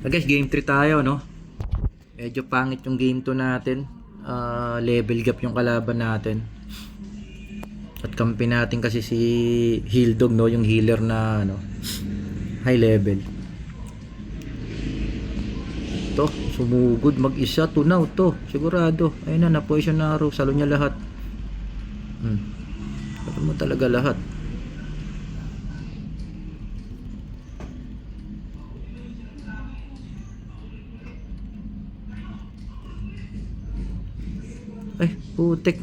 Guys, game 3 tayo, no? Medyo pangit yung game 2 natin. Level gap yung kalaban natin. At kampi natin kasi si Hildog, no? Yung healer na ano, high level. To, sumugod mag-isa, tunaw to, sigurado. Ayun na, na-position na araw, salo niya lahat. Salo mo talaga lahat. Ay, putik.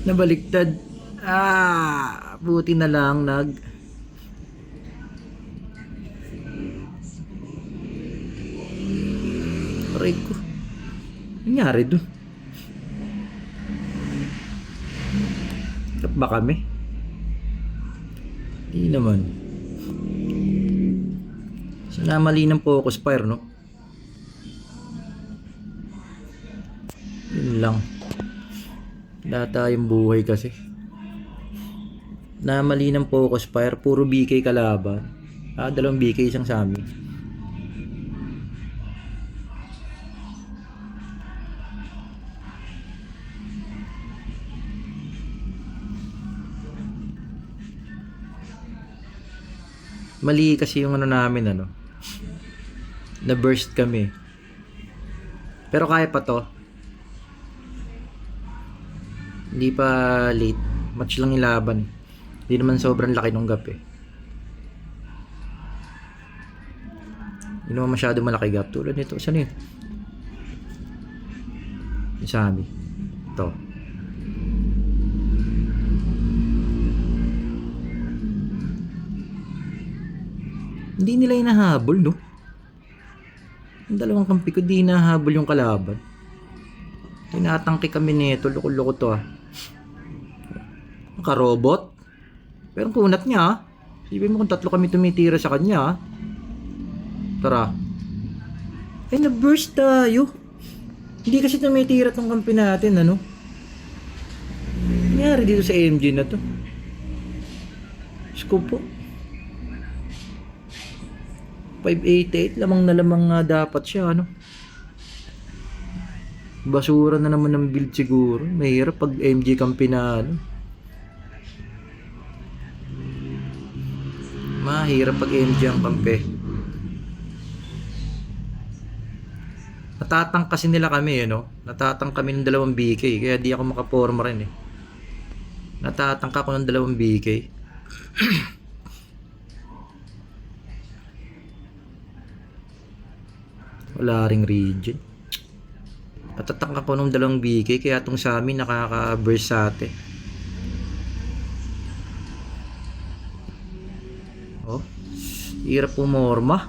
Nabaliktad. Buti na lang aray ko. Nangyari dun? Tap ba kami? Hindi naman. Sinamali ng focus fire, no? Yun lang. Wala tayong buhay kasi. Namali ng focus fire, puro BK kalaban. Dalawang BK, isang sa amin. Mali kasi yung ano namin, ano. Na-burst kami. Pero kaya pa to. Hindi pa late. Match lang yung laban. Hindi naman sobrang laki ng gap eh. Hindi naman masyado malaki gap. Tulad nito. Saan yun? Yung sa amin. Ito. Hindi nila hinahabol, no? Yung dalawang kampi ko, di hinahabol yung kalaban. Tinatangki kami nito. Loko-loko to ah. Naka-robot. Pero ang kunat niya ah. Sipin mo kung tatlo kami tumitira sa kanya ah. Tara. Ay, na-burst tayo. Hindi kasi tumitira tong kampi natin, ano? Nangyari dito sa MG na to. Scoop po. 588, lamang na lamang nga dapat siya, ano? Basura na naman ng build siguro. Mahirap pag MG kampi na, ano? Mahirap pag MG ang kampi. Natatang kasi nila kami, no? Natatang kami ng dalawang BK, kaya di ako makaporma rin eh. Natatangka ko ng dalawang BK. Wala ring region. Natatangka ko ng dalawang BK, kaya itong sa amin nakaka-burst sa atin. Oh, hirap pumorma.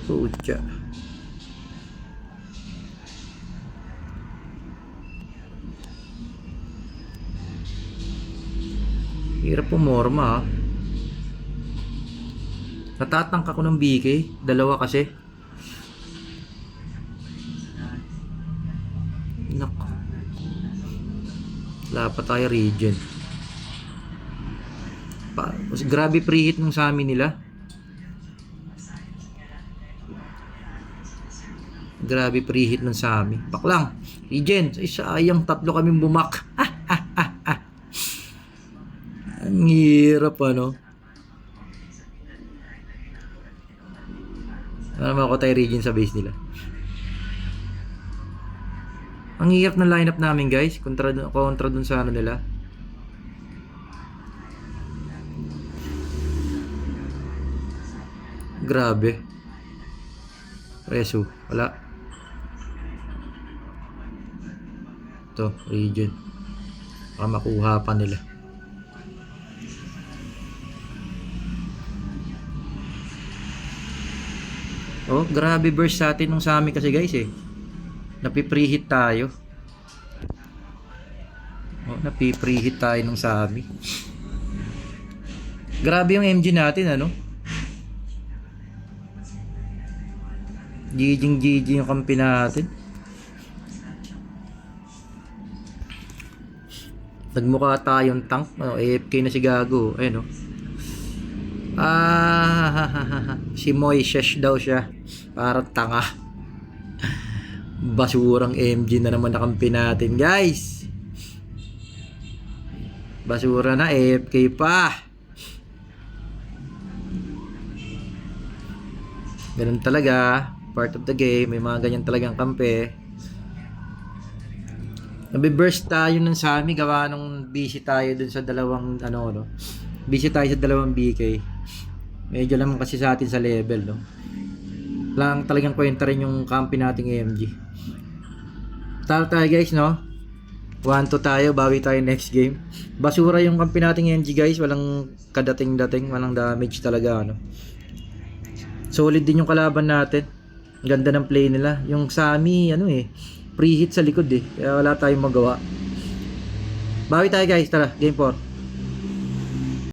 Pucha. Hirap pumorma ah. Natatangka ko ng BK, dalawa kasi. Nako. Wala pa tayo region. Grabe preheat nung sa amin nila. Grabe preheat nung sa amin. Paklang. Regen. Sayang tatlo kaming bumak. Ang hirap ano. Ano naman ako tayo region sa base nila. Ang hirap ng lineup namin guys. Kontra dun sa ano nila. Grabe. Resu. Wala. Ito. Region. Baka makuha pa nila. Oh, grabe burst sa atin nung sa amin kasi guys eh. Napipreheat tayo. Oh, napipreheat tayo nung sa amin. Grabe yung MG natin ano. GG yung kampi natin. Nagmukha tayong tank. AFK na si Gago. Ayun, no? Si Moises daw siya. Parang tanga. Basurang MG na naman nakampi natin, guys. Basura na, AFK pa. Ganun talaga. Part of the game. May mga ganyan talagang kampi. Nabiburst tayo ng Sami. Gawa nung busy tayo dun sa dalawang busy tayo sa dalawang BK. Medyo lang kasi sa atin sa level, no? Lang talagang kwenta rin yung kampi nating AMG. Talo tayo, guys, no? 1-2 tayo, bawi tayo next game. Basura yung kampi nating AMG, guys. Walang kadating-dating, walang damage talaga, ano. Solid din yung kalaban natin. Ganda ng play nila. Yung Sami, pre-hit sa likod, eh. Kaya wala tayong magawa. Bawi tayo, guys. Tara, game 4.